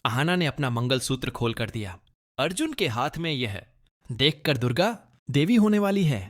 अहाना ने अपना मंगलसूत्र खोल कर दिया। अर्जुन के हाथ में यह देखकर दुर्गा देवी होने वाली है।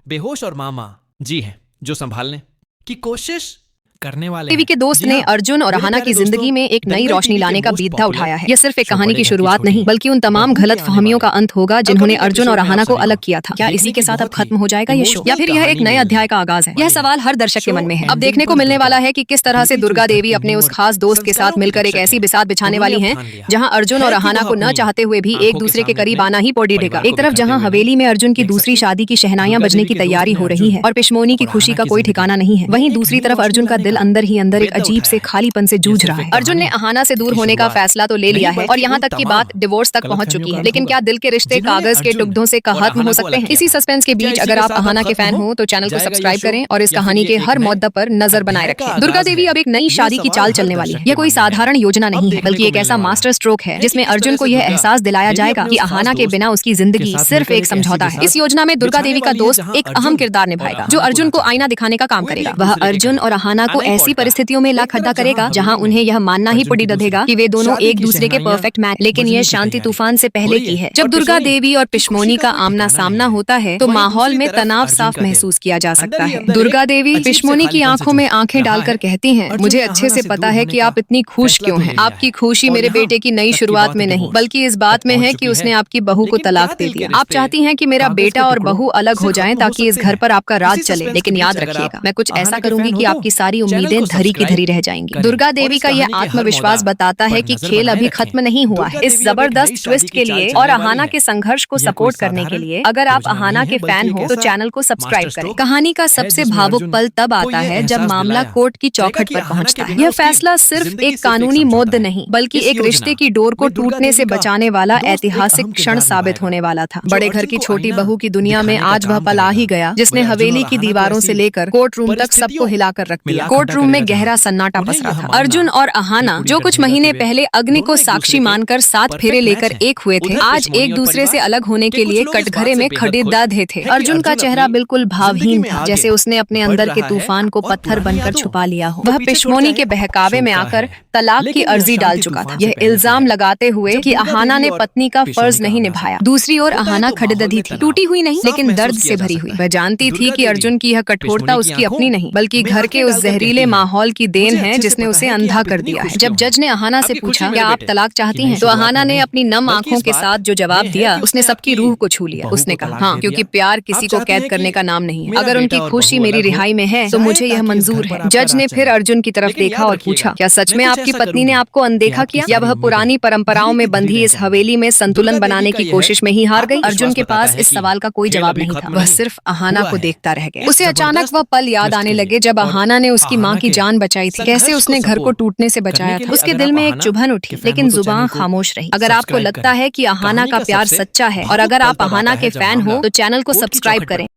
बेहोश और मामा जी हैं जो संभालने की कोशिश करने वाले देवी के दोस्त ने अर्जुन और अहाना की जिंदगी में एक नई रोशनी लाने का बीधा उठाया है। यह सिर्फ एक कहानी की शुरुआत नहीं बल्कि उन तमाम गलत फहमियों का अंत होगा जिन्होंने अर्जुन और अहाना को अलग किया था। क्या इसी के साथ अब खत्म हो जाएगा ये शो, या फिर यह एक नए अध्याय का आगाज है? यह सवाल हर दर्शक के मन में है। अब देखने को मिलने वाला है कि किस तरह से दुर्गा देवी अपने उस खास दोस्त के साथ मिलकर एक ऐसी बिसात बिछाने वाली हैं जहां अर्जुन और अहाना को न चाहते हुए भी एक दूसरे के करीब आना ही पौड़ी देगा। एक तरफ जहां हवेली में अर्जुन की दूसरी शादी की शहनाइयां बजने की तैयारी हो रही है और पिशमोनी की खुशी का कोई ठिकाना नहीं है, वहीं दूसरी तरफ अर्जुन का दिल अंदर ही अंदर अजीब से खालीपन से जूझ रहा है। अर्जुन ने अहाना से दूर होने का फैसला तो ले लिया है और यहाँ तक की बात डिवोर्स तक पहुँच चुकी है, लेकिन क्या दिल के रिश्ते कागज के टुकड़ों से खत्म हो सकते हैं? इसी सस्पेंस के बीच अगर आप अहाना के फैन हो तो चैनल को सब्सक्राइब करें और इस कहानी के हर मुद्दे पर नजर बनाए रखें। दुर्गा देवी अब एक नई शादी की चाल चलने वाली है। यह कोई साधारण योजना नहीं है बल्कि एक ऐसा मास्टर स्ट्रोक है जिसमें अर्जुन को यह एहसास दिलाया जाएगा कि अहाना के बिना उसकी जिंदगी सिर्फ एक समझौता है। इस योजना में दुर्गा देवी का दोस्त एक अहम किरदार निभाएगा जो अर्जुन को आईना दिखाने का काम करेगा। वह अर्जुन और अहाना को ऐसी परिस्थितियों में ला खड़ा करेगा जहां उन्हें यह मानना ही पड़ी दधेगा कि वे दोनों एक दूसरे के परफेक्ट मैच। लेकिन यह शांति तूफान से पहले की है। जब दुर्गा देवी और पिशमोनी का आमना सामना होता है तो माहौल में तनाव साफ महसूस किया जा सकता है। दुर्गा देवी पिशमोनी की आंखों में आंखें डालकर कहती हैं, मुझे अच्छे से पता है कि आप इतनी खुश क्यों हैं। आपकी खुशी मेरे बेटे की नई शुरुआत में नहीं बल्कि इस बात में है कि उसने आपकी बहू को तलाक दे दिया। आप चाहती हैं कि मेरा बेटा और बहू अलग हो जाएं ताकि इस घर पर आपका राज चले, लेकिन याद रखिएगा मैं कुछ ऐसा करूंगी कि आपकी सारी उम्मीदें धरी की धरी रह जाएंगी। दुर्गा देवी का यह आत्मविश्वास बताता है कि खेल अभी खत्म नहीं हुआ है। इस जबरदस्त ट्विस्ट के लिए और अहाना के संघर्ष को सपोर्ट करने के लिए अगर आप अहाना के फैन हो तो चैनल को सब्सक्राइब करें। कहानी का सबसे भावुक पल तब आता है जब मामला कोर्ट की चौखट पर पहुंचता है। यह फैसला सिर्फ एक कानूनी मुद्दा नहीं बल्कि एक रिश्ते की डोर को टूटने से बचाने वाला ऐतिहासिक क्षण साबित होने वाला था। बड़े घर की छोटी बहू की दुनिया में आज वह पल आ ही गया जिसने हवेली की दीवारों से लेकर कोर्ट रूम तक सबको हिलाकर रख दिया। कोर्ट रूम में गहरा सन्नाटा पसरा था। अर्जुन और अहाना जो कुछ महीने पहले अग्नि को साक्षी मानकर 7 फेरे लेकर एक हुए थे, आज एक दूसरे से अलग होने के लिए कटघरे में खड़े थे। अर्जुन का चेहरा बिल्कुल भावहीन था, जैसे उसने अपने अंदर के तूफान को पत्थर बनकर छुपा लिया हो। वह पिशमोनी के बहकावे में आकर तलाक की अर्जी डाल चुका था, यह इल्जाम लगाते हुए कि अहाना ने पत्नी का फर्ज नहीं निभाया। दूसरी ओर अहाना खड़ेदधी थी, टूटी हुई नहीं लेकिन दर्द से भरी हुई। वह जानती थी कि अर्जुन की यह कठोरता उसकी अपनी नहीं बल्कि घर के उस जहरीले माहौल की देन है जिसने उसे अंधा कर दिया है। जब जज ने अहाना से पूछा क्या आप तलाक चाहती हैं, तो अहाना ने अपनी नम आंखों के साथ जो जवाब दिया उसने सबकी रूह को छू लिया। उसने कहा हाँ, क्योंकि प्यार किसी को कैद करने का नाम नहीं है। अगर उनकी खुशी मेरी रिहाई में है तो मुझे यह मंजूर है। जज ने फिर अर्जुन की तरफ देखा और पूछा क्या सच में आपकी पत्नी ने आपको अनदेखा किया या वह पुरानी परंपराओं में बंधी इस हवेली में संतुलन बनाने की कोशिश में ही हार गई? अर्जुन के पास इस सवाल का कोई जवाब नहीं था, वह सिर्फ अहाना को देखता रह गया। उसे अचानक वह पल याद आने लगे जब अहाना ने उसकी माँ की जान बचाई थी, कैसे उसने घर को टूटने से बचाया था। उसके दिल में एक चुभन उठी लेकिन जुबान खामोश रही। अगर आपको लगता है कि अहाना का प्यार सच्चा है और अगर आप अहाना के फैन हो तो चैनल को सब्सक्राइब करें।